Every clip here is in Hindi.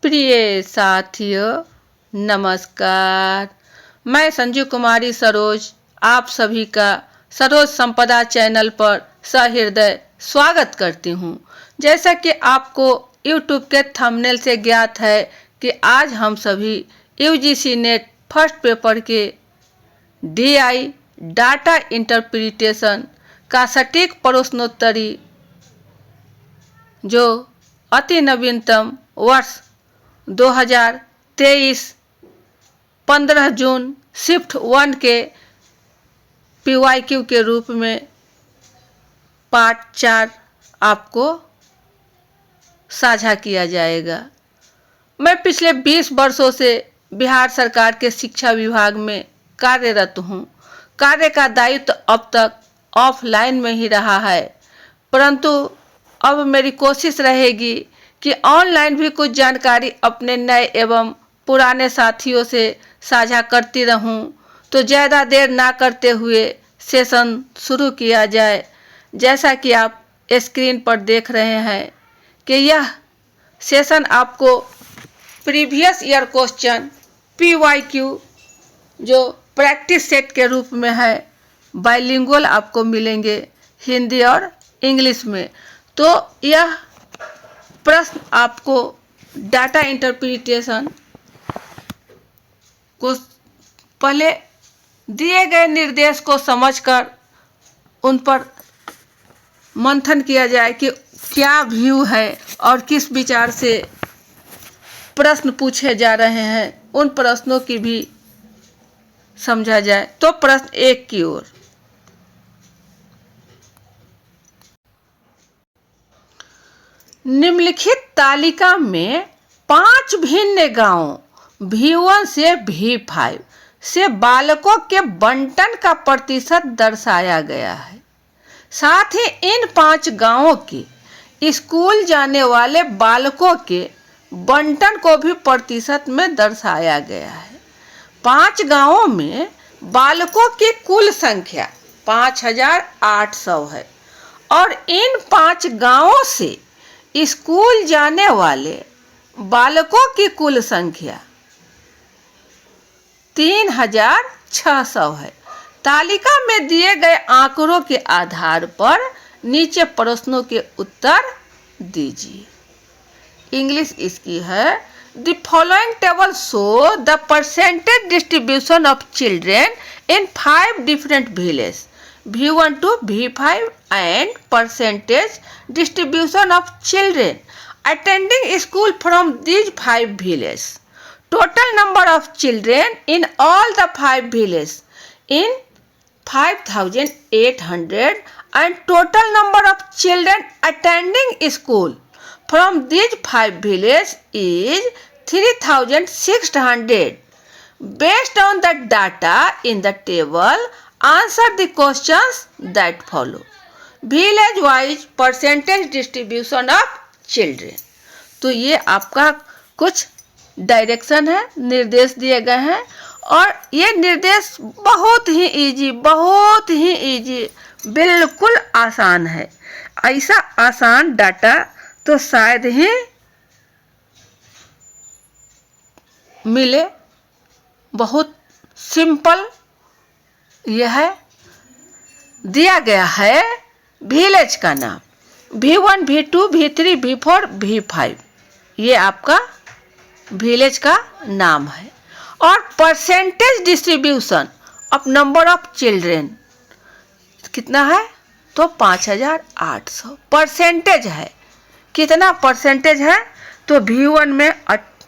प्रिय साथियों, नमस्कार। मैं संजू कुमारी सरोज आप सभी का सरोज संपदा चैनल पर सहृदय स्वागत करती हूँ। जैसा कि आपको YouTube के थंबनेल से ज्ञात है कि आज हम सभी UGC नेट फर्स्ट पेपर के DI डाटा इंटरप्रिटेशन का सटीक प्रश्नोत्तरी जो अति नवीनतम वर्ष 2023 15 जून शिफ्ट 1 के PYQ के रूप में पार्ट 4 आपको साझा किया जाएगा। मैं पिछले 20 वर्षों से बिहार सरकार के शिक्षा विभाग में कार्यरत हूँ। कार्य का दायित्व अब तक ऑफलाइन में ही रहा है, परंतु अब मेरी कोशिश रहेगी कि ऑनलाइन भी कुछ जानकारी अपने नए एवं पुराने साथियों से साझा करती रहूं। तो ज़्यादा देर ना करते हुए सेशन शुरू किया जाए। जैसा कि आप स्क्रीन पर देख रहे हैं कि यह सेशन आपको प्रीवियस ईयर क्वेश्चन PYQ जो प्रैक्टिस सेट के रूप में है, बाइलिंगुअल आपको मिलेंगे हिंदी और इंग्लिश में। तो यह प्रश्न आपको डाटा इंटरप्रिटेशन को पहले दिए गए निर्देश को समझकर उन पर मंथन किया जाए कि क्या व्यू है और किस विचार से प्रश्न पूछे जा रहे हैं, उन प्रश्नों की भी समझा जाए। तो प्रश्न 1 की ओर, निम्नलिखित तालिका में 5 भिन्न गांवों V1 से V5 से बालकों के बंटन का प्रतिशत दर्शाया गया है। साथ ही इन 5 गांवों के स्कूल जाने वाले बालकों के बंटन को भी प्रतिशत में दर्शाया गया है। 5 गांवों में बालकों की कुल संख्या 5800 है और इन 5 गांवों से स्कूल जाने वाले बालकों की कुल संख्या 3600 है। तालिका में दिए गए आंकड़ों के आधार पर नीचे प्रश्नों के उत्तर दीजिए। इंग्लिश इसकी है, the following table show the percentage distribution of children in 5 different village V1 to V5 and percentage distribution of children attending school from these 5 villages. Total number of children in all the 5 villages in 5800 and total number of children attending school from these 5 villages is 3600. Based on the data in the table, answer the questions that follow. Village wise percentage distribution of children. तो ये आपका कुछ डायरेक्शन है, निर्देश दिए गए हैं और ये निर्देश बहुत ही इजी, बिल्कुल आसान है। ऐसा आसान डाटा तो शायद ही मिले। बहुत सिंपल यह दिया गया है। विलेज का नाम V1, V2, V3, V4, V5 ये आपका विलेज का नाम है। और percentage distribution of number of children कितना है? तो 5800 परसेंटेज है। कितना परसेंटेज है? तो V1 में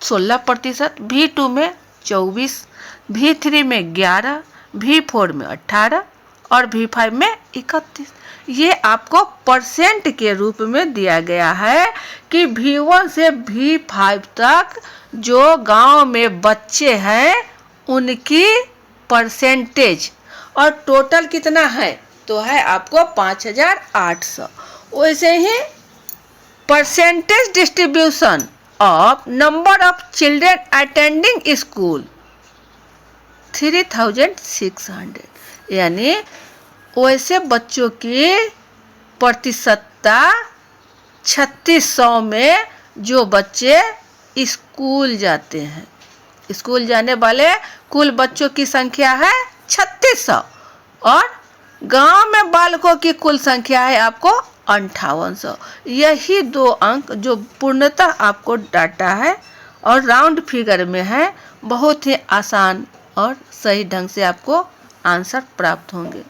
16%, V2 में 24%, V3 में 11%, V4 में 18% और V5 में 31%। ये आपको परसेंट के रूप में दिया गया है कि V1 से V5 तक जो गांव में बच्चे हैं उनकी परसेंटेज और टोटल कितना है? तो है आपको 5800। वैसे ही percentage distribution of number of children attending school 3600, यानी वैसे बच्चों की प्रतिशतता 3600 में जो बच्चे स्कूल जाते हैं। स्कूल जाने वाले कुल बच्चों की संख्या है 3600 और गांव में बालकों की कुल संख्या है आपको 5800। यही दो अंक जो पूर्णतः आपको डाटा है और राउंड फिगर में है, बहुत ही आसान और सही ढंग से आपको आंसर प्राप्त होंगे।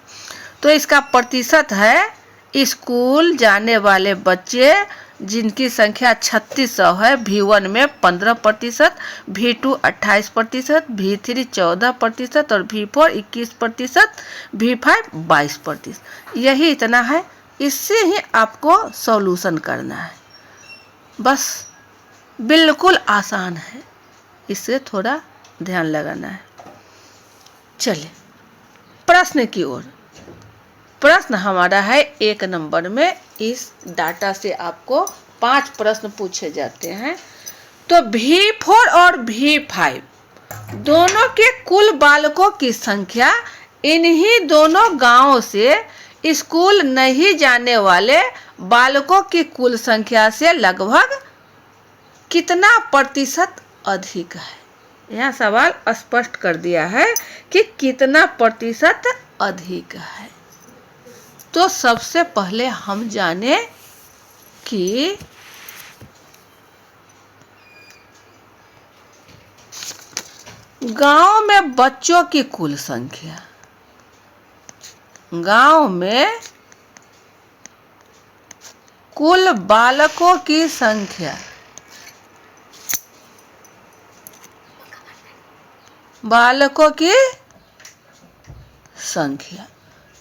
तो इसका प्रतिशत है स्कूल जाने वाले बच्चे जिनकी संख्या 3600 है, V1 में 15%, V2 28%, V3 14% और V4 21%, V5 22%। यही इतना है, इससे ही आपको सॉल्यूशन करना है। बस बिल्कुल आसान है, इससे थोड़ा ध्यान लगाना है। चलिए प्रश्न की ओर। प्रश्न हमारा है 1 नंबर में। इस डाटा से आपको 5 प्रश्न पूछे जाते हैं। तो V4 और V5 दोनों के कुल बालकों की संख्या इन्हीं दोनों गांवों से स्कूल नहीं जाने वाले बालकों की कुल संख्या से लगभग कितना प्रतिशत अधिक है। यह सवाल स्पष्ट कर दिया है कि कितना प्रतिशत अधिक है। तो सबसे पहले हम जाने कि गांव में बच्चों की कुल संख्या, गांव में कुल बालकों की संख्या, बालकों की संख्या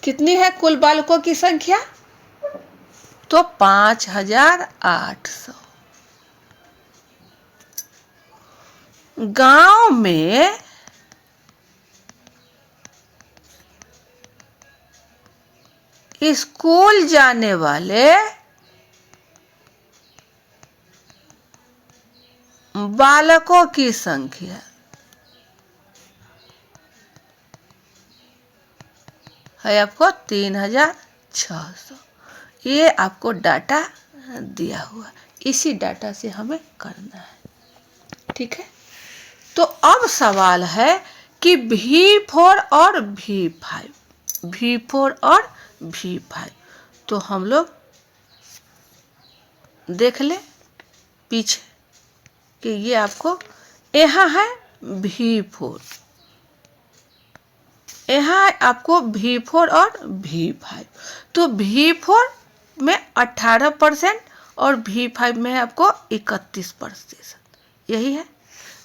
कितनी है? कुल बालकों की संख्या तो 5800। गांव में स्कूल जाने वाले बालकों की संख्या है आपको 3600। ये आपको डाटा दिया हुआ, इसी डाटा से हमें करना है। ठीक है, तो अब सवाल है कि V4 और V5, V4 और V5, तो हम लोग देख ले पीछे कि ये आपको यहाँ है V4, यहाँ आपको V4 और V5। तो V4 में 18% और V5 में आपको 31%। यही है,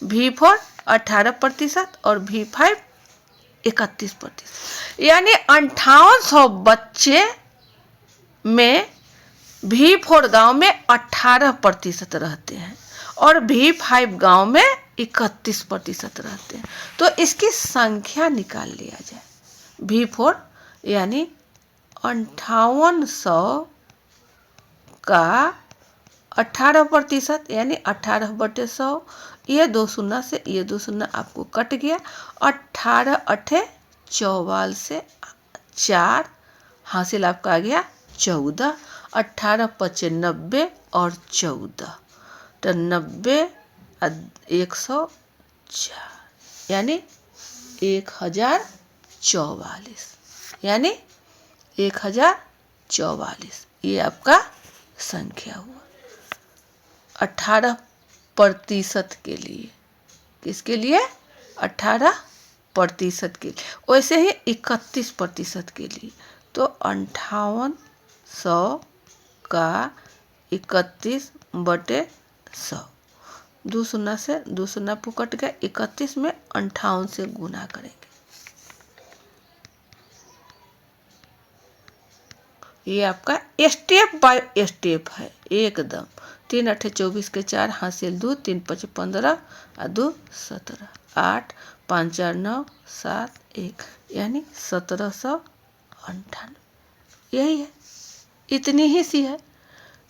V4 18% और V5 31%। यानी 5800 बच्चे में V4 गांव में 18% रहते हैं और V5 गांव में 31% रहते हैं। तो इसकी संख्या निकाल लिया जाए। V4 यानी 5800 का 18% यानी 18/100। ये 2 शून्य से ये 2 शून्य आपको कट गया। 18 8 44 से 4 हासिल आपका आ गया 14। 18 5 90 और 14 तो 90 104 यानी 1044, यानी 1044 ये आपका संख्या हुआ 18% के लिए। किसके लिए? 18% के लिए। वैसे ही 31% के लिए। तो 5800 का 31/100, 2 शून्य से 2 शून्य कट गया। 31 में 58 से गुना करेंगे। ये आपका स्टेप बाय स्टेप है एकदम। 3 8 24 के 4 हासिल 2, 3 5 15 और 2 17, 8 5 4 9 7 1 यानी 1798। यही है, इतनी ही सी है।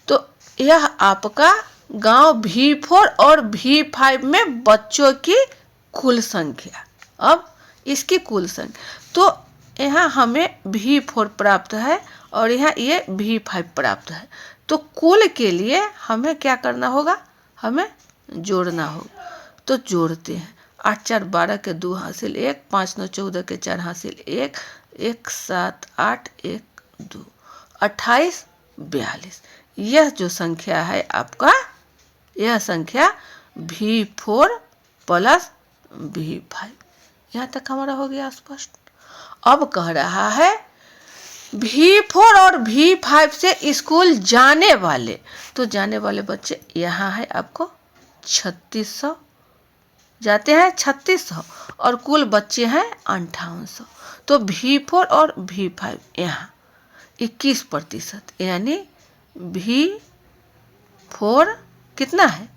तो यह आपका गांव V4 और V5 में बच्चों की कुल संख्या। अब इसकी कुल संख्या तो यहाँ हमें V4 प्राप्त है और यहाँ ये V5 प्राप्त है। तो कुल के लिए हमें क्या करना होगा? हमें जोड़ना हो तो जोड़ते हैं। 8 4 12 के 2 हासिल 1, 5 9 14 के 4 हासिल 1, 1 7 8 1 2 28 42। यह जो संख्या है आपका, यह संख्या V4 प्लस V5। यहाँ तक हमारा हो गया स्पष्ट। अब कह रहा है V4 और V5 से स्कूल जाने वाले, तो जाने वाले बच्चे यहाँ है आपको 3600 जाते हैं, 3600 और कुल बच्चे हैं 5800। तो V4 और V5 यहाँ 21%, यानी V4 कितना है,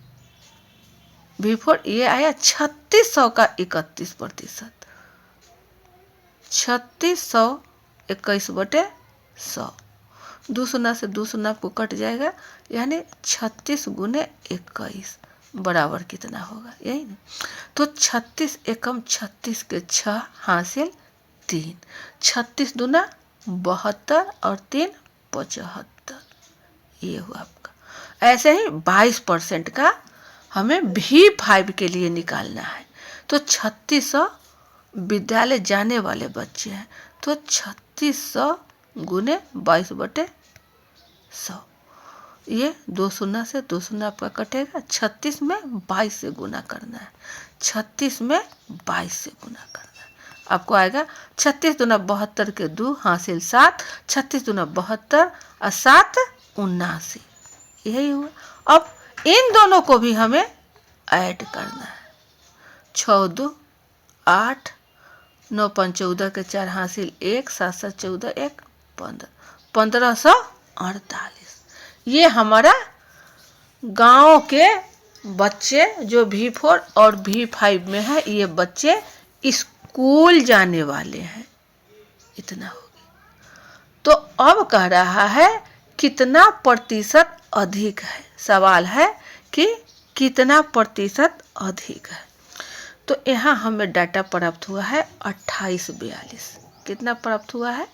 V4 ये आया 3600 का 31%। 3600 21/100, 2 शून्य से 2 शून्य को कट जाएगा, यानी 36 गुने 21 बराबर कितना होगा, यही ना। तो 36 एकम 36 के 6 हासिल 3, 36 दूना 72 और 3 75, ये हुआ आपका। ऐसे ही 22% का हमें V5 के लिए निकालना है। तो 3600 विद्यालय जाने वाले बच्चे हैं, तो 3600 गुने 22/100, ये 2 शून्य से 2 शून्य आपका कटेगा। 36 में 22 से गुना करना है, 36 में 22 से गुना करना है, आपको आएगा 36 दूना 72 के 2 हासिल 7, 36 दूना 72 और 7 79, यही हुआ। अब इन दोनों को भी हमें ऐड करना है। 6 2 8, 9 5 14 के 4 हासिल 1, 7 7 14 1 15, 1548। ये हमारा गांव के बच्चे जो V4 और V5 में है, ये बच्चे स्कूल जाने वाले हैं, इतना हो गया। तो अब कह रहा है कितना प्रतिशत अधिक है, सवाल है कि कितना प्रतिशत अधिक है। तो यहाँ हमें डाटा प्राप्त हुआ है 2842। कितना प्राप्त हुआ है,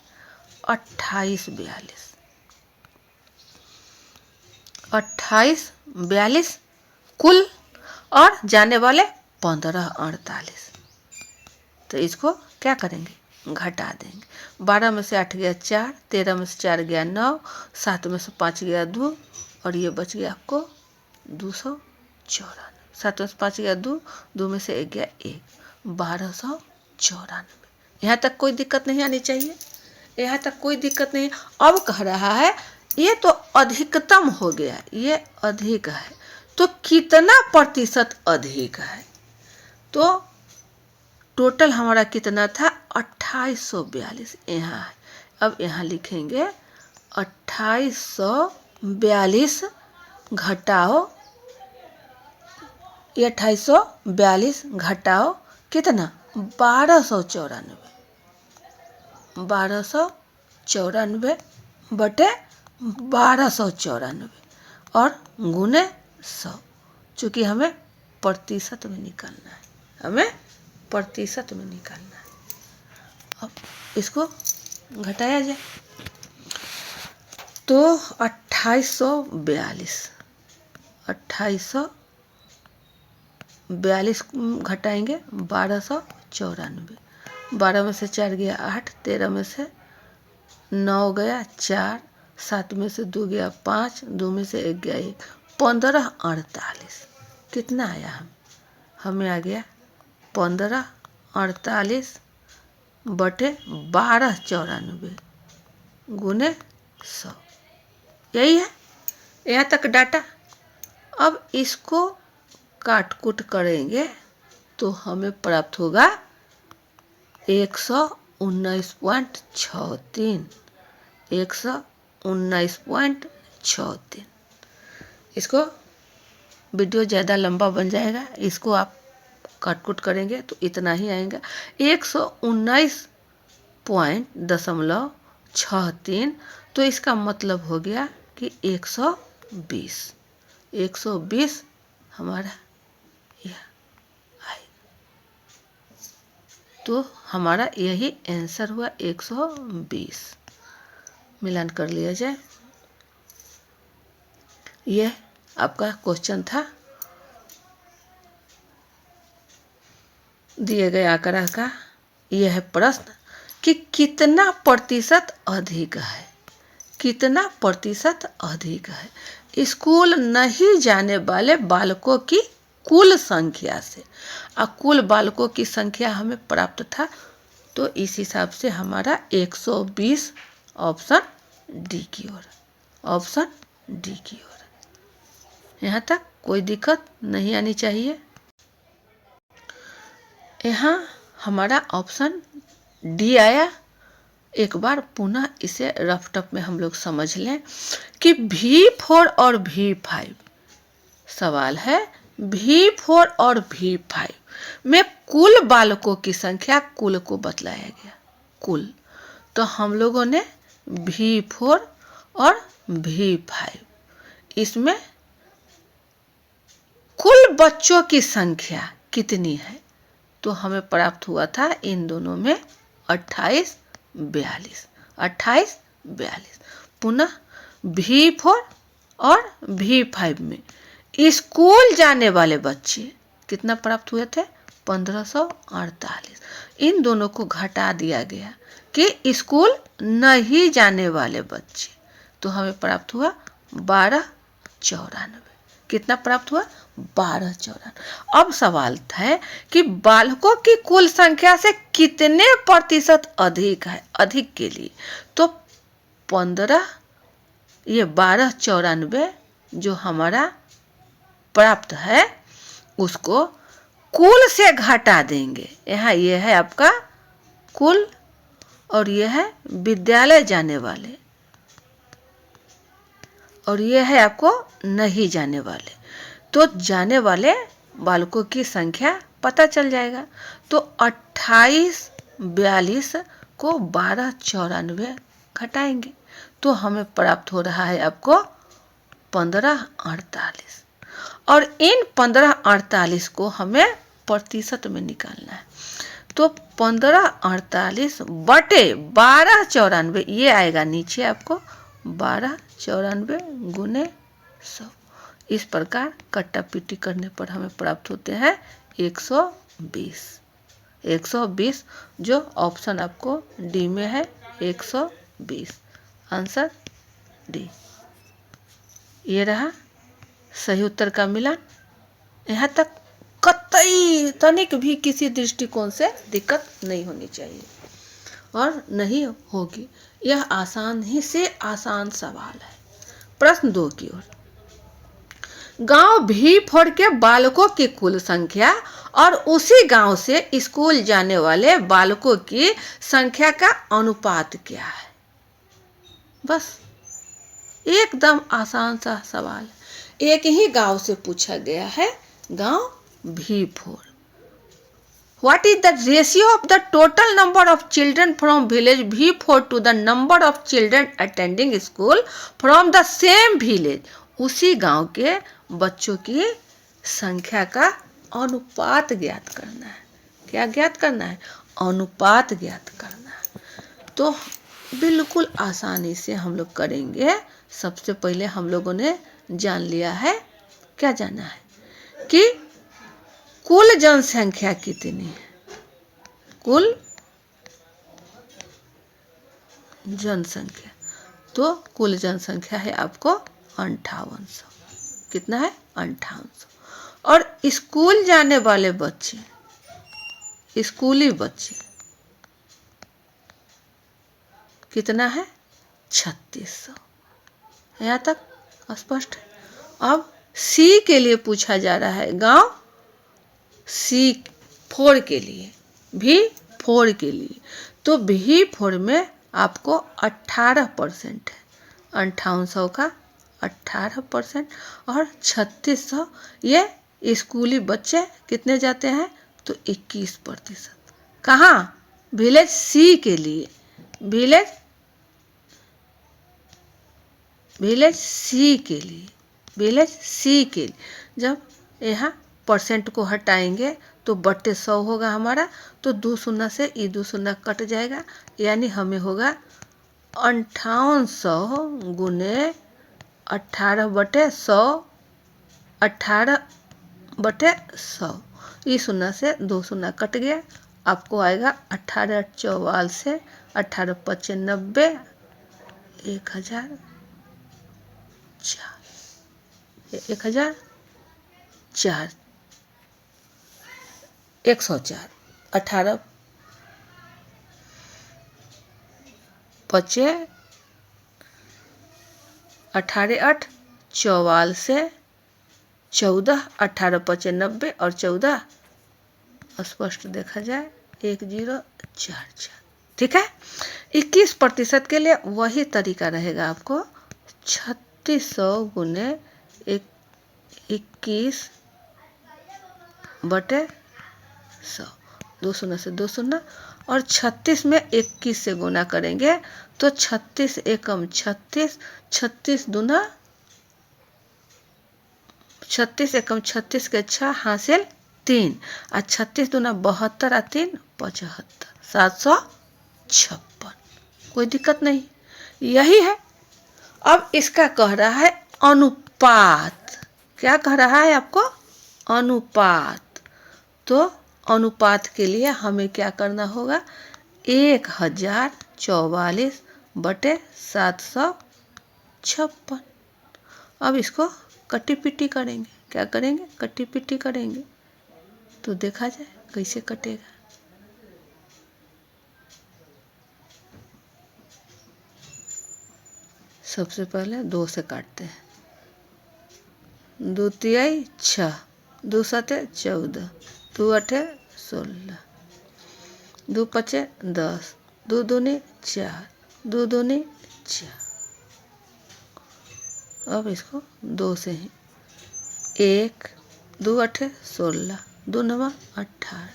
2842, 2842 कुल, और जाने वाले 1548। तो इसको क्या करेंगे, घटा देंगे। 12 में से 8 गया 4, 13 में से 4 गया 9, 7 में से 5 गया 2, और ये बच गया आपको 294। 7 में से 5 गया 2, 2 में से 1 गया 1, 1294। यहाँ तक कोई दिक्कत नहीं आनी चाहिए, यहाँ तक कोई दिक्कत नहीं। अब कह रहा है ये तो अधिकतम हो गया, ये अधिक है, तो कितना प्रतिशत अधिक है। तो टोटल हमारा कितना था 2842, यहाँ है। अब यहाँ लिखेंगे 2842 घटाओ, ये 2842 घटाओ कितना 1294, 1294 बटे 1294 और गुने 100, चूँकि हमें प्रतिशत में निकालना है, हमें प्रतिशत में निकालना है। अब इसको घटाया जाए तो 2842 घटाएंगे 1294, 12 में से 4 गया 8, 13 में से 9 गया 4, 7 में से 2 गया 5, 2 में से 1 गया 1, 1548। कितना आया हमें आ गया 1548 बटे 1294 गुने 100, यही है यहाँ तक डाटा। अब इसको काट कूट करेंगे तो हमें प्राप्त होगा 119.63, 119.63। इसको वीडियो ज़्यादा लंबा बन जाएगा, इसको आप काट कूट करेंगे तो इतना ही आएगा 119.63। तो इसका मतलब हो गया कि 120 हमारा यह आएगा। तो हमारा यही आंसर हुआ 120। मिलान कर लिया जाए, यह आपका क्वेश्चन था दिए गए आंकड़ा का यह है प्रश्न कि कितना प्रतिशत अधिक है, कितना प्रतिशत अधिक है स्कूल नहीं जाने वाले बालकों की कुल संख्या से। और कुल बालकों की संख्या हमें प्राप्त था, तो इस हिसाब से हमारा 120 ऑप्शन डी की ओर, ऑप्शन डी की ओर। यहाँ तक कोई दिक्कत नहीं आनी चाहिए। यहाँ हमारा ऑप्शन डी आया। एक बार पुनः इसे रफ टफ में हम लोग समझ लें कि V4 और V5, सवाल है V4 और V5 में कुल बालकों की संख्या, कुल को बतलाया गया, कुल। तो हम लोगों ने V4 और V5 इसमें कुल बच्चों की संख्या कितनी है, तो हमें प्राप्त हुआ था इन दोनों में 28 42, 28 42। पुनः V4 और V5 में स्कूल जाने वाले बच्चे कितना प्राप्त हुए थे, 1548। इन दोनों को घटा दिया गया कि स्कूल नहीं जाने वाले बच्चे, तो हमें प्राप्त हुआ 1294। कितना प्राप्त हुआ, 1294। अब सवाल है कि बालकों की कुल संख्या से कितने प्रतिशत अधिक है, अधिक के लिए तो 15, ये 1294 जो हमारा प्राप्त है उसको कुल से घटा देंगे। यहाँ ये है आपका कुल और ये है विद्यालय जाने वाले, और ये है आपको नहीं जाने वाले। तो जाने वाले बालकों की संख्या पता चल जाएगा। तो 28 42 को 1294 घटाएंगे तो हमें प्राप्त हो रहा है आपको 1548, और इन 1548 को हमें प्रतिशत में निकालना है। तो 1548 बटे 1294 ये आएगा नीचे आपको 1294 गुने 100। इस प्रकार कट्टा पीटी करने पर हमें प्राप्त होते हैं 120, 120 जो ऑप्शन आपको डी में है 120, आंसर डी। ये रहा सही उत्तर का मिलान। यहाँ तक कतई तनिक भी किसी दृष्टिकोण से दिक्कत नहीं होनी चाहिए और नहीं होगी। यह आसान ही से आसान सवाल है। प्रश्न 2 की ओर, गांव V4 के बालकों की कुल संख्या और उसी गांव से स्कूल जाने वाले बालकों की संख्या का अनुपात क्या है। बस एकदम आसान सा सवाल, एक ही गांव से पूछा गया है, गांव V4। What is the ratio of the total number of children from village V4 to the number of children attending school from the same village? उसी गांव के बच्चों की संख्या का अनुपात ज्ञात करना है। क्या ज्ञात करना है, अनुपात ज्ञात करना है। तो बिल्कुल आसानी से हम लोग करेंगे। सबसे पहले हम लोगों ने जान लिया है, क्या जाना है कि कुल जनसंख्या कितनी है, कुल जनसंख्या। तो कुल जनसंख्या है आपको 5800। कितना है, 5800। और स्कूल जाने वाले बच्चे, स्कूली बच्चे कितना है, 3600। यहाँ तक स्पष्ट है। अब सी के लिए पूछा जा रहा है, गांव C4 के लिए, V4 के लिए। तो V4 में आपको 18% है, 5800 का 18%, और 3600 ये स्कूली बच्चे कितने जाते हैं, तो 21%। कहाँ, विलेज C के लिए, विलेज C के लिए, विलेज C के लिए। जब यहाँ परसेंट को हटाएंगे तो बट्टे 100 होगा हमारा, तो 2 शून्य से ये 2 शून्य कट जाएगा, यानी हमें होगा 5800 गुने 18 बटे 100, 18 बटे 100, ये शून्य से 2 शून्य कट गया, आपको आएगा 1844 से 1895 1004 1004 104 18 पचे 18 8 से 14 1895 और 14 स्पष्ट देखा जाए 1044। ठीक है, 21% के लिए वही तरीका रहेगा आपको 3600 गुने 21/100, 2 शून्य से 2 शून्य, और 36 में 21 से गुना करेंगे तो 36 एकम 36, 36 दूना 36 एकम 36 के 6 हासिल 3, और 36 दूना 72 और 3 75, 756। कोई दिक्कत नहीं, यही है। अब इसका कह रहा है अनुपात। क्या कह रहा है आपको? अनुपात। तो अनुपात के लिए हमें क्या करना होगा? 1044/756। अब इसको कट्टी पिट्टी करेंगे। क्या करेंगे? कट्टी पिट्टी करेंगे। तो देखा जाए कैसे कटेगा। सबसे पहले 2 से काटते हैं। 2 तिहाई 6, 2 सते 14, 2 अठे 16, 2 पचे 10, 2 दूनी 4, 2 दूनी 4। अब इसको 2 से ही 1, 2 अठे 16, 2 नवा 18।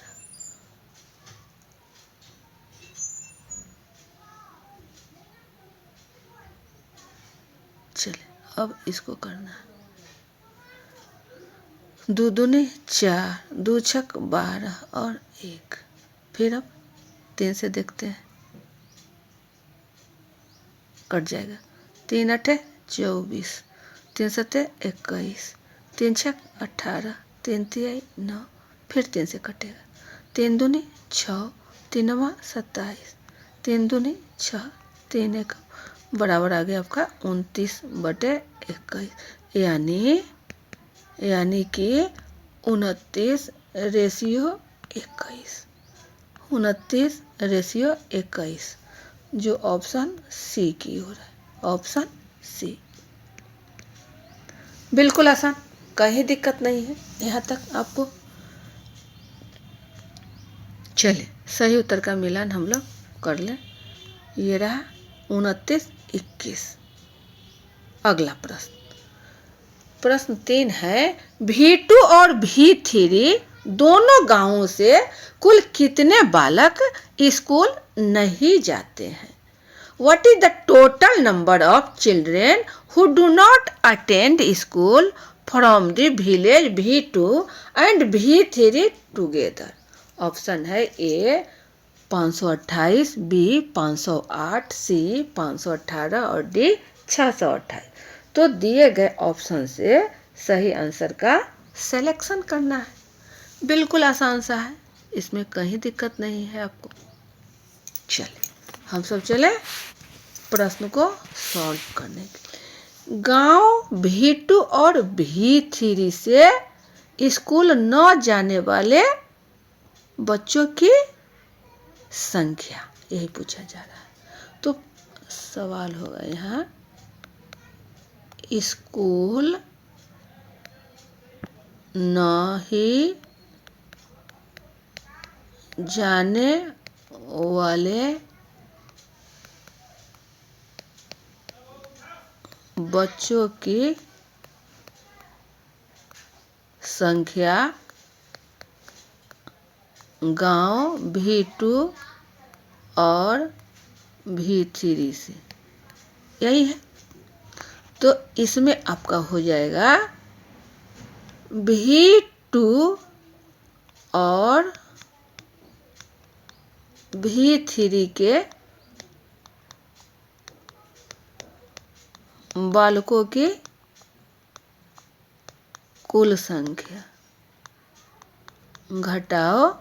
चले, अब इसको करना है। 2 दूनी 4, 2 छक 12 और 1। फिर अब 3 से देखते हैं, कट जाएगा। 3 अठे 24, 3 सते 21, 3 छक 18, 3 तिहाई 9। फिर 3 से कटेगा। 3 दूनी 6, 3 नवा 27, 3 दूनी 6, 3 एक बराबर आ गया आपका 29/21, यानी कि 29/21, 29/21, जो ऑप्शन सी की हो रहा है। ऑप्शन सी बिल्कुल आसान, कहीं दिक्कत नहीं है यहाँ तक आपको। चलिए, सही उत्तर का मिलान हम लोग कर लें। ये रहा 29/21। अगला प्रश्न, प्रश्न 3 है, V2 और V3 दोनों गांवों से कुल कितने बालक स्कूल नहीं जाते हैं? What is the total number of children who do not attend school from the village V2 and V3 together? Option है ए 528, बी 508, सी 518 और डी 628। तो दिए गए ऑप्शन से सही आंसर का सिलेक्शन करना है। बिल्कुल आसान सा है, इसमें कहीं दिक्कत नहीं है आपको। चलिए, हम सब चले प्रश्न को सॉल्व करने के लिए। गांव V2 और V3 से स्कूल न जाने वाले बच्चों की संख्या, यही पूछा जा रहा है। तो सवाल होगा यहाँ, स्कूल नहीं जाने वाले बच्चों की संख्या गांव V2 और V3 से, यही है। तो इसमें आपका हो जाएगा V2 और V3 के बालकों की कुल संख्या। घटाओ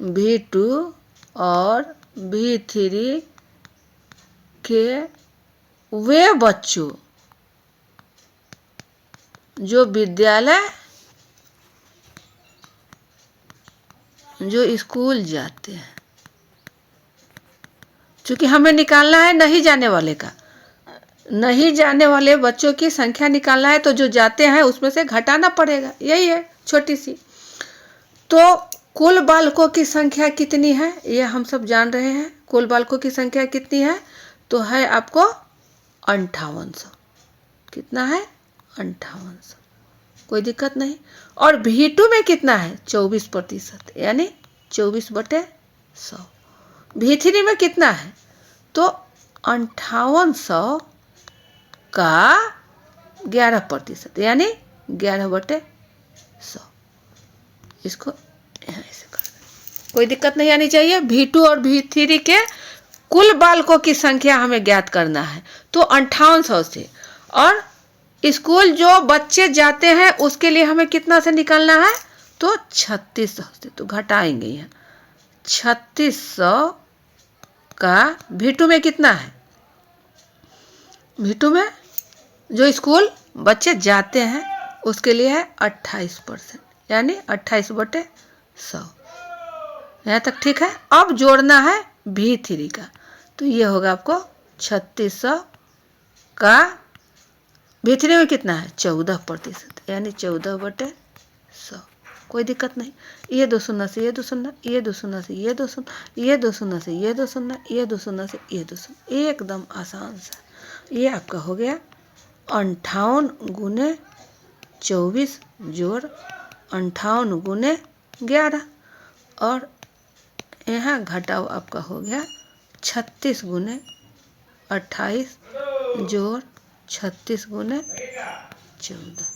V2 और V3 के वे बच्चों जो विद्यालय जो स्कूल जाते हैं। क्योंकि हमें निकालना है नहीं जाने वाले का, नहीं जाने वाले बच्चों की संख्या निकालना है, तो जो जाते हैं उसमें से घटाना पड़ेगा, यही है छोटी सी। तो कुल बालकों की संख्या कितनी है ये हम सब जान रहे हैं। कुल बालकों की संख्या कितनी है, तो है आपको 5800। कितना है, 5800, कोई दिक्कत नहीं। और V2 में कितना है, 24%, यानी 24/100। V3 में कितना है, तो 5800 का 11%, यानी 11/100। इसको यहाँ ऐसे कर दें, कोई दिक्कत नहीं आनी चाहिए। V2 और V3 के कुल बालकों की संख्या हमें ज्ञात करना है, तो 5800 से, और स्कूल जो बच्चे जाते हैं उसके लिए हमें कितना से निकालना है, तो 3600 से। तो घटाएंगे यहाँ 3600 का V2 में कितना है, V2 में जो स्कूल बच्चे जाते हैं उसके लिए है 28%, यानी 28/100। यहाँ तक ठीक है। अब जोड़ना है V3 का, तो ये होगा आपको 3600 का V3 में कितना है, 14%, यानी 14/100। कोई दिक्कत नहीं। ये 2 शून्य से ये 2 शून्य, ये 2 शून्य से ये 2 शून्य, ये 2 शून्य से ये 2 शून्य, ये 2 शून्य से ये 2 शून्य, एकदम आसान सा। ये आपका हो गया 58 गुने 24 जोड़ 58 गुने 11, और यहाँ घटाव आपका हो गया 36 गुने 28 जोड़ 36 गुने 14।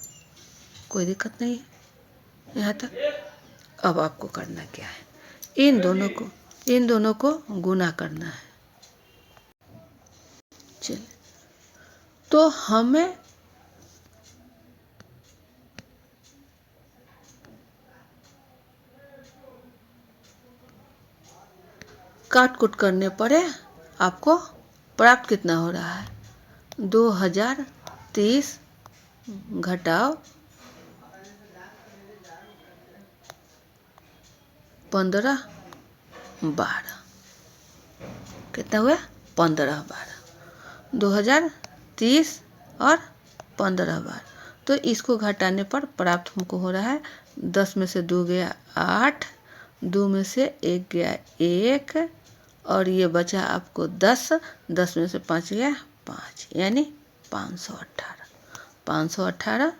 कोई दिक्कत नहीं है यहाँ तक। अब आपको करना क्या है, इन दोनों को गुना करना है। चलिए, तो हमें काट कुट करने पड़े। आपको प्राप्त कितना हो रहा है, 2030 घटाओ 15/12, कितना हुआ, 15/12, 2030 और 15/12। तो इसको घटाने पर प्राप्त हमको हो रहा है 10 में से 2 गया 8, 2 में से 1 गया 1, और ये बचा आपको 10, 10 में से 5 गया 5, यानी 518। 518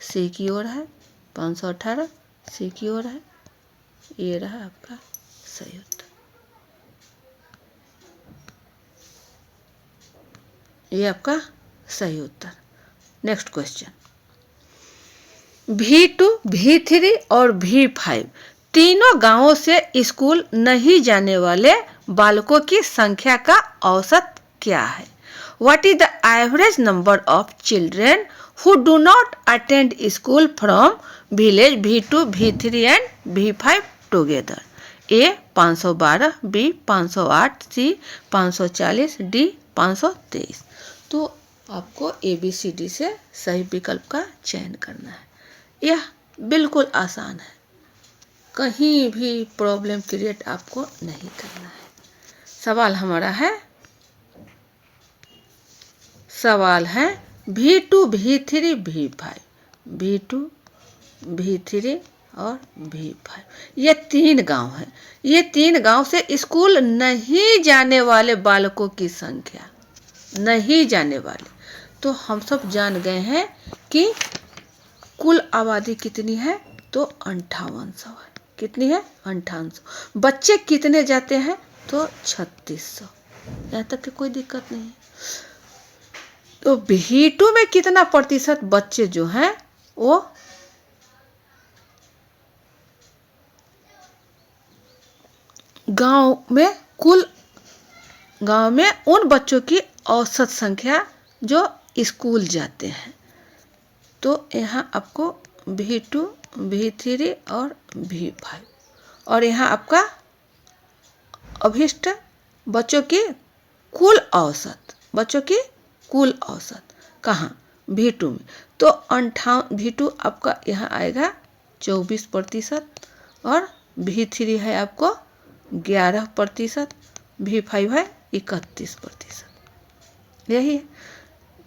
सी की ओर है, 518 सी की ओर है। ये रहा आपका सही उत्तर। ये आपका सही उत्तर। नेक्स्ट क्वेश्चन, V2, V3 और V5 तीनों गांवों से स्कूल नहीं जाने वाले बालकों की संख्या का औसत क्या है? What is the average number of children who do not attend school from village V2, V3 and V5 together? A 512, B 508, C 540, D 523। तो आपको ABCD से सही विकल्प का चयन करना है। यह बिल्कुल आसान है, कहीं भी प्रॉब्लम क्रिएट आपको नहीं करना है। सवाल हमारा है, सवाल है V2, V3, V5, V2, V3 और V5, ये 3 गांव हैं। ये 3 गांव से स्कूल नहीं जाने वाले बालकों की संख्या, नहीं जाने वाले। तो हम सब जान गए हैं कि कुल आबादी कितनी है, तो 5800 है। कितनी है, 5800। बच्चे कितने जाते हैं, तो 3600। यहाँ तक कि कोई दिक्कत नहीं है। तो V2 में कितना प्रतिशत बच्चे जो हैं वो गांव में, कुल गांव में उन बच्चों की औसत संख्या जो स्कूल जाते हैं। तो यहाँ आपको V2, V3 और V5। और यहाँ आपका अभिष्ट बच्चों की कुल औसत, बच्चों की कुल औसत कहाँ? V2 में। तो 58, V2 आपका यहाँ आएगा 24% और V3 है आपको 11%, V5 है 31%। यही है।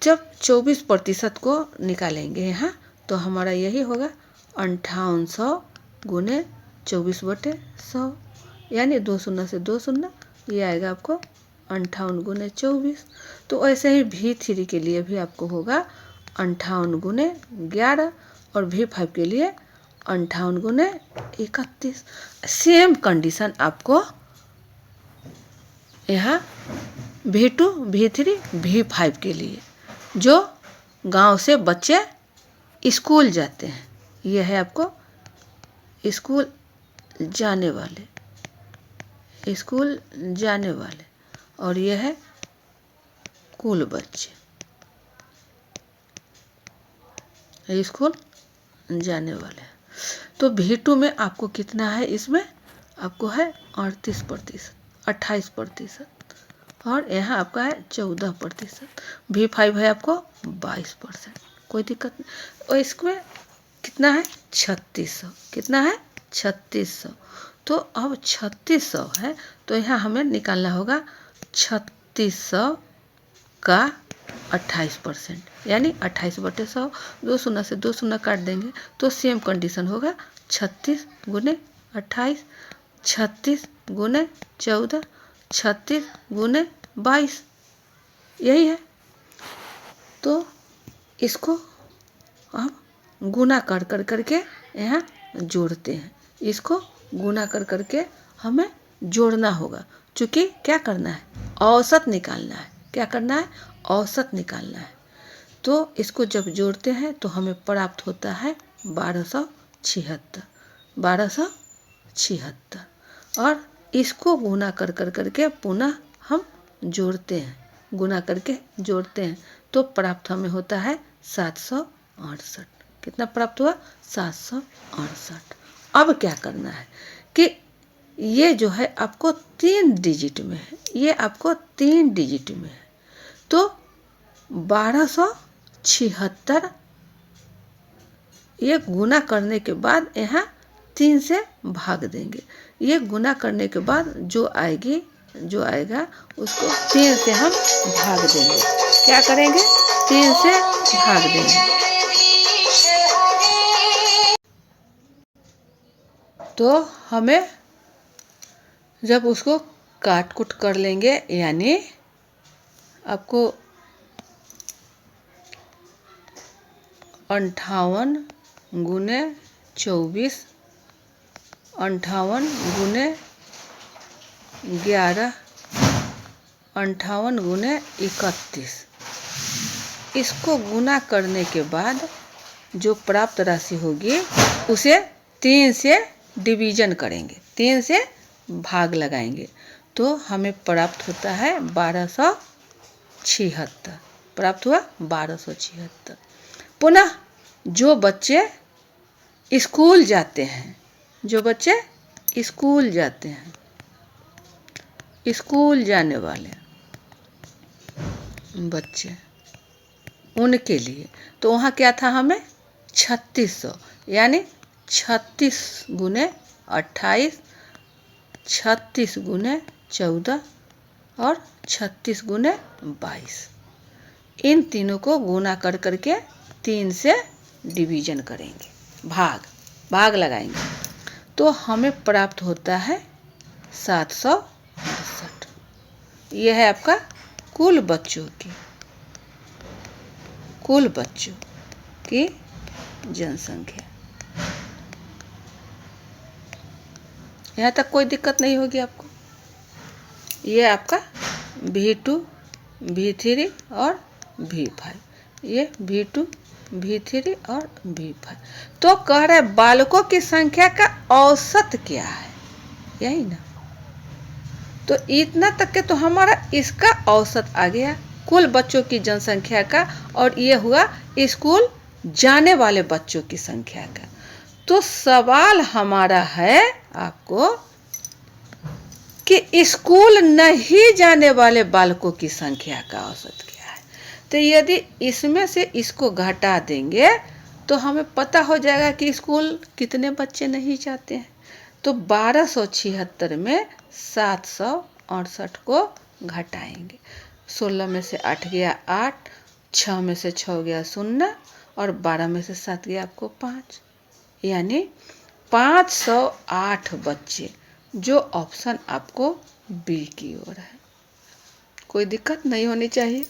जब 24% को निकालेंगे यहाँ तो हमारा यही होगा 5800 गुने 24/100, यानी 2 शून्य से 2 शून्य, ये आएगा आपको 58 गुने 24। तो ऐसे ही V3 के लिए भी आपको होगा 58 गुने 11 और V5 के लिए 58 गुने 31। सेम कंडीशन आपको यहाँ V2, V3, V5 के लिए जो गांव से बच्चे स्कूल जाते हैं। यह है आपको स्कूल जाने वाले, स्कूल जाने वाले, और यह है कुल बच्चे स्कूल जाने वाले। तो V2 में आपको कितना है? इसमें आपको है 38%, 28%, और यहाँ आपका है 14%। V5 है आपको 22%, कोई दिक्कत नहीं। और इसमें कितना है? 3600। कितना है? 3600। तो अब 3600 है तो यहाँ हमें निकालना होगा 3600 का 28%, यानी 28/100। 2 शून्य से 2 शून्य काट देंगे तो सेम कंडीशन होगा 36 गुने 28, 36 गुने 14, 36 गुने 22, यही है। तो इसको अब गुना कर करके यहाँ जोड़ते हैं। इसको गुना कर करके हमें जोड़ना होगा, क्योंकि क्या करना है? औसत निकालना है। क्या करना है? औसत निकालना है। तो इसको जब जोड़ते हैं तो हमें प्राप्त होता है 1276, 1276। और इसको गुना कर करके पुनः हम जोड़ते हैं, गुना करके जोड़ते हैं तो प्राप्त हमें होता है 768। कितना प्राप्त हुआ? 768। अब क्या करना है कि ये जो है आपको 3 डिजिट में है, ये आपको 3 डिजिट में है। तो 1276 ये गुना करने के बाद यहाँ 3 से भाग देंगे। ये गुना करने के बाद जो आएगा उसको 3 से हम भाग देंगे। क्या करेंगे? 3 से भाग देंगे। तो हमें जब उसको काट कुट कर लेंगे, यानी आपको 58 गुने 24, 58 गुने 11, 58 गुने 31, इसको गुना करने के बाद जो प्राप्त राशि होगी उसे 3 से डिवीजन करेंगे, 3 से भाग लगाएंगे तो हमें प्राप्त होता है 1276। प्राप्त हुआ 1276। पुनः जो बच्चे स्कूल जाते हैं, जो बच्चे स्कूल जाते हैं, स्कूल जाने वाले बच्चे, उनके लिए तो वहाँ क्या था? हमें 3600, यानी 36 गुने 28, 36 गुने 14 और 36 गुने 22, इन तीनों को गुना कर करके 3 से डिवीजन करेंगे, भाग लगाएंगे तो हमें प्राप्त होता है 768। यह है आपका कुल बच्चों की जनसंख्या। यहाँ तक कोई दिक्कत नहीं होगी आपको। ये आपका V2, V3 और V5, ये V2, V3 और V5। तो कह रहे बालकों की संख्या का औसत क्या है, यही ना। तो इतना तक के तो हमारा इसका औसत आ गया कुल बच्चों की जनसंख्या का, और ये हुआ स्कूल जाने वाले बच्चों की संख्या का। तो सवाल हमारा है आपको कि स्कूल नहीं जाने वाले बालकों की संख्या का औसत क्या है। तो यदि इसमें से इसको घटा देंगे तो हमें पता हो जाएगा कि स्कूल कितने बच्चे नहीं जाते हैं। तो 1276 में 768 को घटाएंगे। 16 में से 8 गया 8, 6 में से 6 गया 0 और 12 में से 7 गया आपको 5, यानी 508 बच्चे, जो ऑप्शन आपको बी की ओर है। कोई दिक्कत नहीं होनी चाहिए।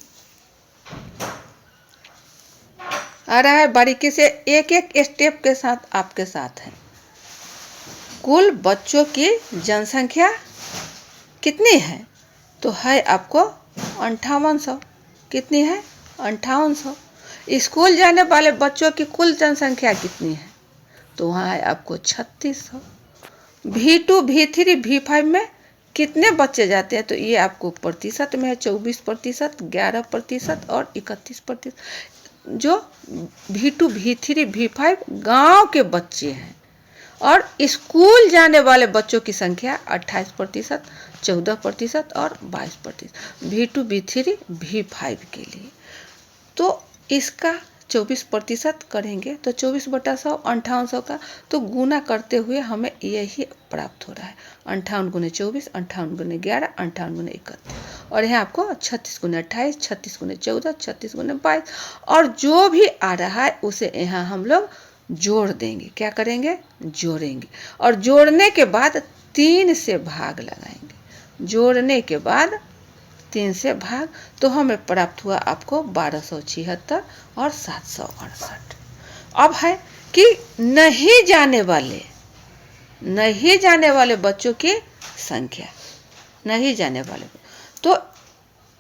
आ रहा है बारीकी से, एक एक स्टेप के साथ आपके साथ है। कुल बच्चों की जनसंख्या कितनी है? तो है आपको 5800। कितनी है? 5800। स्कूल जाने वाले बच्चों की कुल जनसंख्या कितनी है? तो वहाँ है आपको 3600। V2, V3, V5 में कितने बच्चे जाते हैं? तो ये आपको प्रतिशत में है, 24%, 11% और 31%। जो V2, V3, V5 गांव के बच्चे हैं। और स्कूल जाने वाले बच्चों की संख्या 28%, 14% और 22%। V2, V3, V5 के लिए तो इसका 24% करेंगे तो 24/100 5800 का, तो गुना करते हुए हमें यही प्राप्त हो रहा है। 58 गुने 24, 58 गुने 11, 58 गुने 31 और यहाँ आपको 36 गुने 28, 36 गुने 14, 36 गुने 22 और जो भी आ रहा है उसे यहाँ हम लोग जोड़ देंगे। क्या करेंगे? जोड़ेंगे। और जोड़ने के बाद 3 से भाग लगाएंगे। जोड़ने के बाद 3 से भाग, तो हमें प्राप्त हुआ आपको 1276 और 768। अब है कि नहीं जाने वाले बच्चों की संख्या। नहीं जाने वाले तो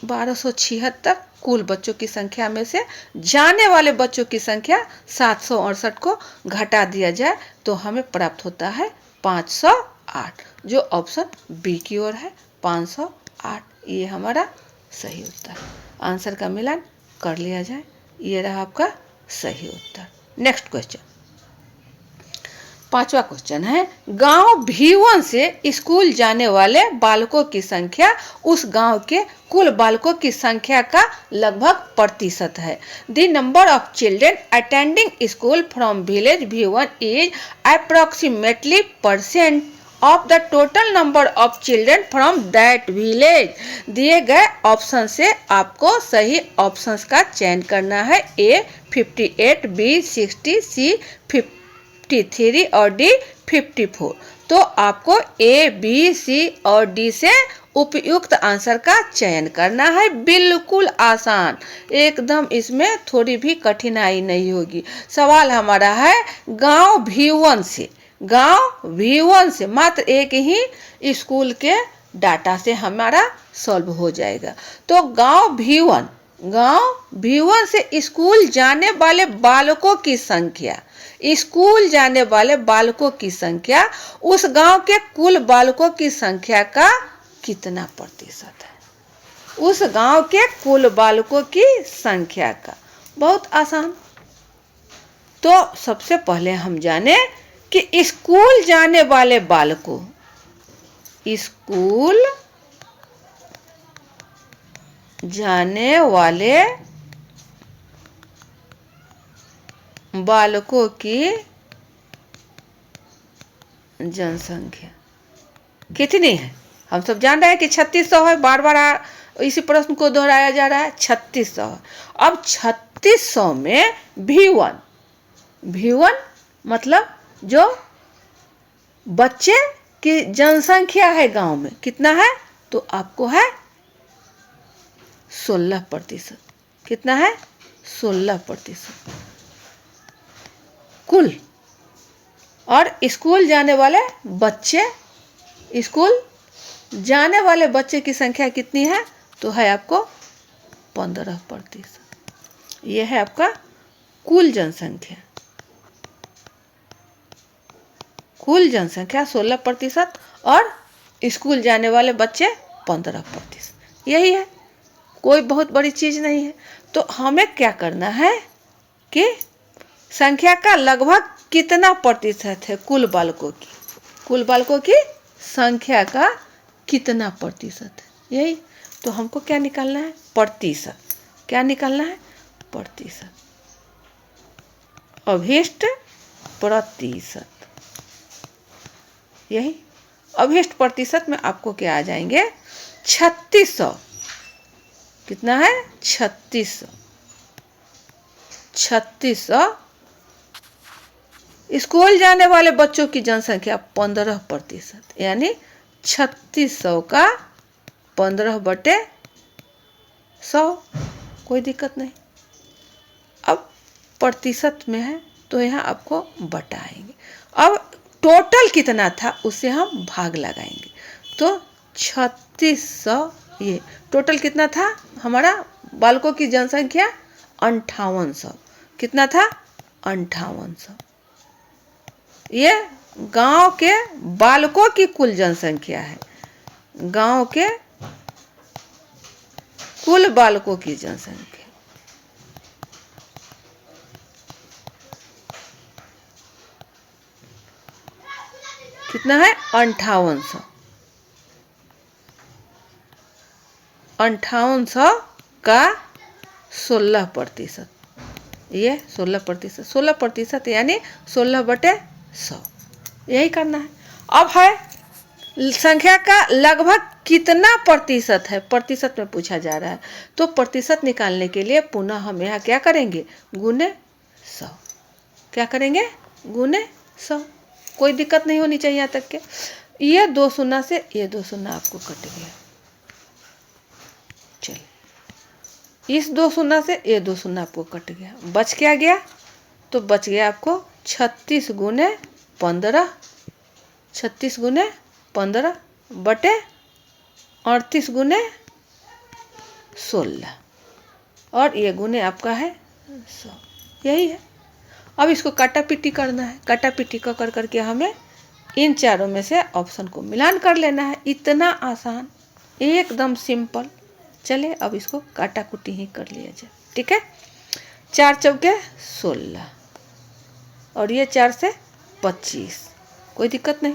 1276 कुल बच्चों की संख्या में से जाने वाले बच्चों की संख्या 768 को घटा दिया जाए तो हमें प्राप्त होता है 508, जो ऑप्शन बी की ओर है। 508 ये हमारा सही उत्तर। आंसर का मिलान कर लिया जाए। ये रहा आपका सही उत्तर। नेक्स्ट क्वेश्चन, 5वां क्वेश्चन है, गांव V1 से स्कूल जाने वाले बालकों की संख्या उस गांव के कुल बालकों की संख्या का लगभग प्रतिशत है। The number of children attending school from village V1 is approximately percent of the total number of children from that village. दिए गए ऑप्शन से आपको सही ऑप्शंस का चयन करना है। A 58, B 60, C 53 और D 54। तो आपको A, B, C और D से उपयुक्त आंसर का चयन करना है। बिल्कुल आसान, एकदम इसमें थोड़ी भी कठिनाई नहीं होगी। सवाल हमारा है गांव V1 से, गांव V1 से मात्र एक ही स्कूल के डाटा से हमारा सॉल्व हो जाएगा। तो गांव V1 से स्कूल जाने वाले बालकों की संख्या, स्कूल जाने वाले बालकों की संख्या उस गांव के कुल बालकों की संख्या का कितना प्रतिशत है? उस गांव के कुल बालकों की संख्या का। बहुत आसान। तो सबसे पहले हम जाने कि स्कूल जाने वाले बालकों, स्कूल जाने वाले बालकों की जनसंख्या कितनी है? हम सब जान रहे हैं कि 3600 है। बार बार इसी प्रश्न को दोहराया जा रहा है। 3600 है। अब 3600 में V1 मतलब जो बच्चे की जनसंख्या है गांव में कितना है? तो आपको है 16%। कितना है? 16% कुल। और स्कूल जाने वाले बच्चे, स्कूल जाने वाले बच्चे की संख्या कितनी है? तो है आपको 15%। यह है आपका कुल जनसंख्या। कुल जनसंख्या 16% और स्कूल जाने वाले बच्चे 15%। यही है, कोई बहुत बड़ी चीज नहीं है। तो हमें क्या करना है कि संख्या का लगभग कितना प्रतिशत है कुल बालकों की? कुल बालकों की संख्या का कितना प्रतिशत है? यही तो हमको क्या निकालना है? प्रतिशत। क्या निकालना है? प्रतिशत। अभिष्ट प्रतिशत। यही अभिष्ट प्रतिशत में आपको क्या आ जाएंगे? 3600। कितना है? 3600। 3600 स्कूल जाने वाले बच्चों की जनसंख्या 15%, यानी 3600 का 15/100। कोई दिक्कत नहीं। अब प्रतिशत में है तो यहाँ आपको बटाएंगे। अब टोटल कितना था उससे हम भाग लगाएंगे। तो 3600, ये टोटल कितना था हमारा? बालकों की जनसंख्या 5800। कितना था? 5800। ये गांव के बालकों की कुल जनसंख्या है। गांव के कुल बालकों की जनसंख्या। कितना है? 5800। 5800 का 16%। ये 16%, 16% यानी 16/100। यही करना है। अब है संख्या का लगभग कितना प्रतिशत है? प्रतिशत में पूछा जा रहा है। तो प्रतिशत निकालने के लिए पुनः हम यहाँ क्या करेंगे? गुने 100। क्या करेंगे? गुने 100। कोई दिक्कत नहीं होनी चाहिए यहाँ तक के। ये 2 शून्य से ये 2 शून्य आपको कट गया। चलिए, इस 2 शून्य से ये 2 शून्य आपको कट गया। बच क्या गया? तो बच गया आपको 36 गुने 15। 36 गुने 15 बटे 38 गुने 16, और ये गुने आपका है 100। यही है। अब इसको काटा पीटी करना है। काटा पीटी कर करके हमें इन चारों में से ऑप्शन को मिलान कर लेना है। इतना आसान, एकदम सिंपल। चले अब इसको काटा कुटी ही कर लिया जाए। ठीक है। 4 चौके 16 और ये 4 से 25। कोई दिक्कत नहीं।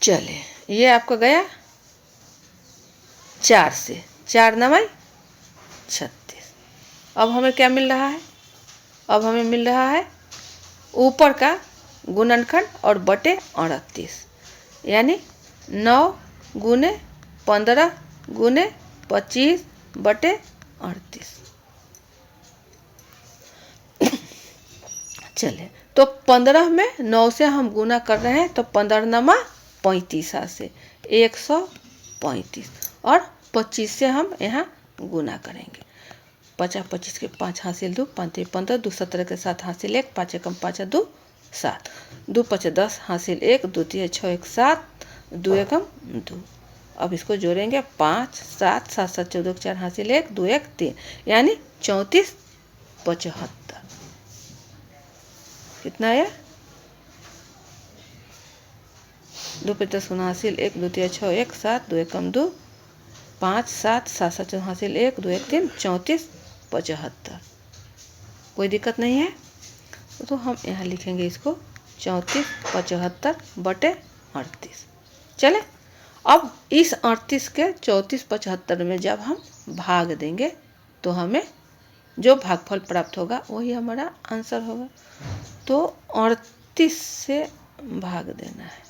चले, ये आपका गया 4 से 4 9 36। अब हमें क्या मिल रहा है? अब हमें मिल रहा है ऊपर का गुणनखंड और बटे 38, यानी 9 गुने 15 गुने 25 बटे 38। चले, तो 15 में 9 से हम गुना कर रहे हैं, तो 15 9 35 से 135, और 25 से हम यहाँ गुना करेंगे। 50 25 के 5 हासिल 2, 5 15, 2 17 के 7 हासिल 1, 5 एकम 5 2 7, 2 5 10 हासिल 1, 2 3 6 1 7, 2 एकम 2। अब इसको जोड़ेंगे 5 7 7 7 14 4 हासिल 1, 2 1 3, यानी 34 75। कितना है? 2 5 10 हासिल 1, 2 3 6 1 7, 2 एकम 2, 5 7 7 7 हासिल 1, 2 1 3, 34 75। कोई दिक्कत नहीं है। तो हम यहाँ लिखेंगे इसको 34 75 बटे 38। चले, अब इस 38 के 34 75 में जब हम भाग देंगे तो हमें जो भागफल प्राप्त होगा वही हमारा आंसर होगा। तो 38 से भाग देना है।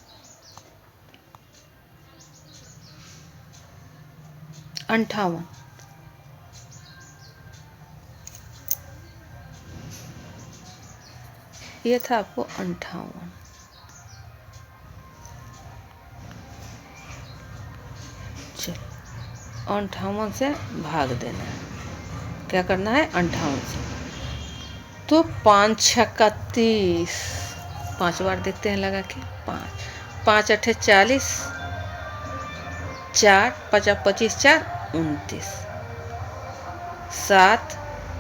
58, ये था आपको 58। चलो, 58 से भाग देना है। क्या करना है? 58 से। तो 5 6 30, 5 बार देखते हैं लगा के। 5 5 8 40, 4 5 25 4 29, 7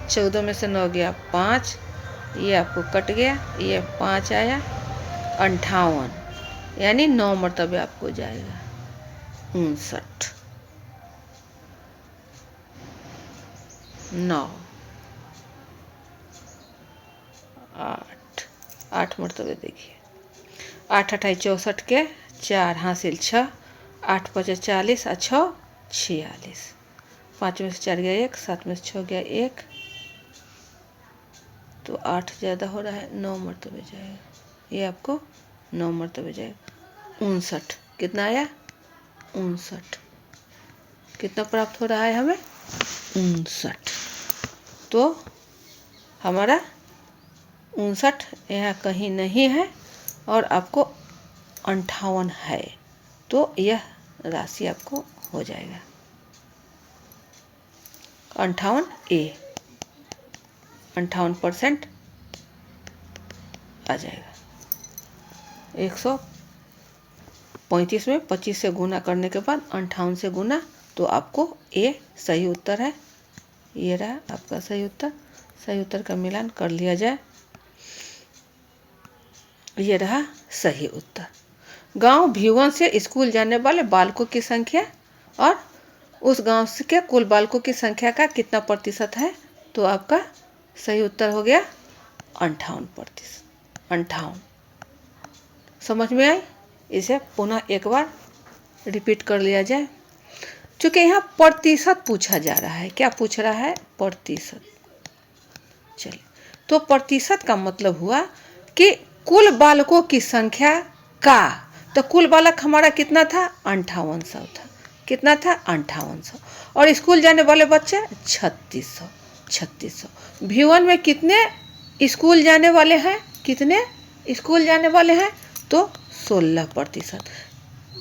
14 में से 9 गया 5, ये आपको कट गया, ये 5 आया 58, यानी 9 मरतबे आपको जाएगा 59। 9 8, 8 मरतबे देखिए, 8 8 64 के 4 हासिल 6, 8 5 40 और 6 46, 5 में से 4 गया 1, 7 में से 6 गया 1, तो 8 ज़्यादा हो रहा है, 9 मरतबे जाएगा, ये आपको 9 मरतबे जाएगा। 59 कितना आया? 59 कितना प्राप्त हो रहा है हमें? 59। तो हमारा 59 यहाँ कहीं नहीं है और आपको 58 है, तो यह राशि आपको हो जाएगा 58A, 58% आ जाएगा। 135 में 25 से गुना करने के बाद 58 से गुना, तो आपको ए सही उत्तर है। ये रहा आपका सही उत्तर। सही उत्तर का मिलान कर लिया जाए। ये रहा सही उत्तर। गांव भिवन से स्कूल जाने वाले बालकों की संख्या और उस गांव के कुल बालकों की संख्या का कितना प्रतिशत है? तो आपका सही उत्तर हो गया 58%। 58 समझ में आई? इसे पुनः एक बार रिपीट कर लिया जाए। चूँकि यहाँ प्रतिशत पूछा जा रहा है। क्या पूछ रहा है? प्रतिशत। चलिए, तो प्रतिशत का मतलब हुआ कि कुल बालकों की संख्या का, तो कुल बालक हमारा कितना था? 5800 था। कितना था? 5800। और स्कूल जाने वाले बच्चे 3600। 3600। भिवन में कितने स्कूल जाने वाले हैं? कितने स्कूल जाने वाले हैं? तो 16%।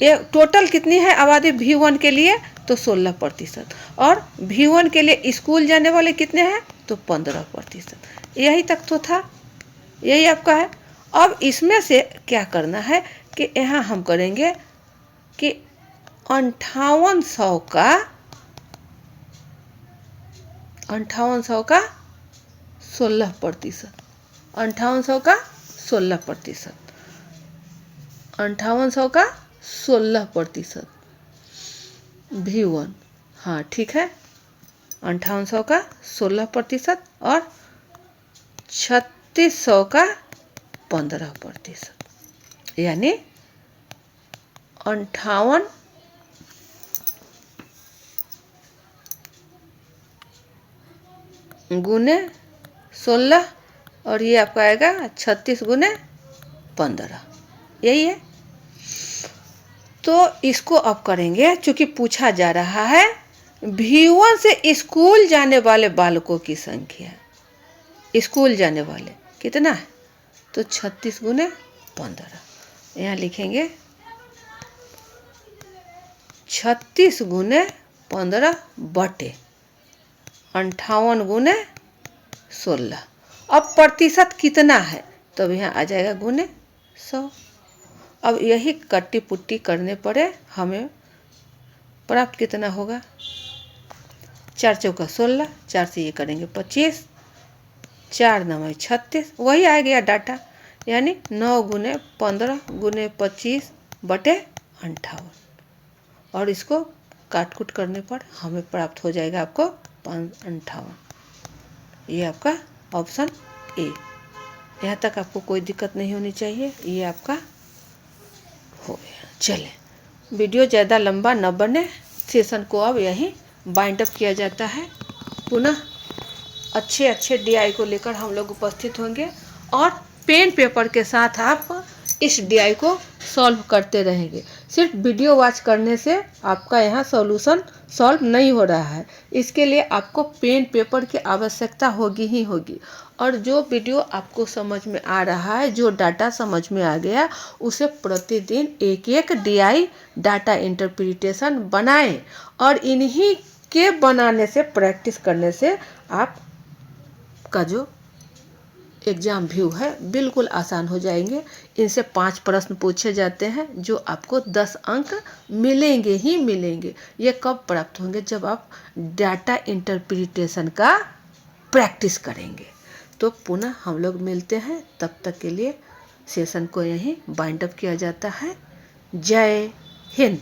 ये टोटल कितनी है आबादी भिवन के लिए? तो 16%। और भिवन के लिए स्कूल जाने वाले कितने हैं? तो 15%। यही तक तो था, यही आपका है। अब इसमें से क्या करना है कि यहाँ हम करेंगे कि 5800 का 16%। 5800 का 16%। 5800 का 16% भिवन। हाँ ठीक है, 5800 का 16% और 3600 का 15%, यानी 58 गुने 16 और ये आपका आएगा 36 गुने 15, यही है। तो इसको अब करेंगे, चूंकि पूछा जा रहा है भिवन से स्कूल जाने वाले बालकों की संख्या। स्कूल जाने वाले कितना है? तो 36 गुने 15। यहाँ लिखेंगे 36 गुने 15 बटे 58 गुने 16। अब प्रतिशत कितना है? तो अब यहाँ आ जाएगा गुने 100। अब यही कट्टी पुट्टी करने पड़े हमें प्राप्त कितना होगा? 4 चौका 16, 4 से ये करेंगे 25, 4 9 36, वही आ गया डाटा, यानी 9 गुने 15 गुने 25 बटे 58। और इसको काट कूट करने पर हमें प्राप्त हो जाएगा आपको 58। ये आपका ऑप्शन ए। यहाँ तक आपको कोई दिक्कत नहीं होनी चाहिए। ये आपका हो गया। चले, वीडियो ज़्यादा लंबा न बने, सेशन को अब यहीं बाइंड अप किया जाता है। पुनः अच्छे अच्छे DI को लेकर हम लोग उपस्थित होंगे और पेन पेपर के साथ आप इस DI को सॉल्व करते रहेंगे। सिर्फ वीडियो वॉच करने से आपका यहाँ सॉल्यूशन सॉल्व नहीं हो रहा है। इसके लिए आपको पेन पेपर की आवश्यकता होगी ही होगी। और जो वीडियो आपको समझ में आ रहा है, जो डाटा समझ में आ गया, उसे प्रतिदिन एक एक DI डाटा इंटरप्रिटेशन बनाएं। और इन्हीं के बनाने से, प्रैक्टिस करने से आपका जो एग्ज़ाम व्यू है बिल्कुल आसान हो जाएंगे। इनसे 5 प्रश्न पूछे जाते हैं जो आपको 10 अंक मिलेंगे ही मिलेंगे। ये कब प्राप्त होंगे? जब आप डाटा इंटरप्रिटेशन का प्रैक्टिस करेंगे। तो पुनः हम लोग मिलते हैं, तब तक के लिए सेशन को यहीं बाइंड अप किया जाता है। जय हिंद।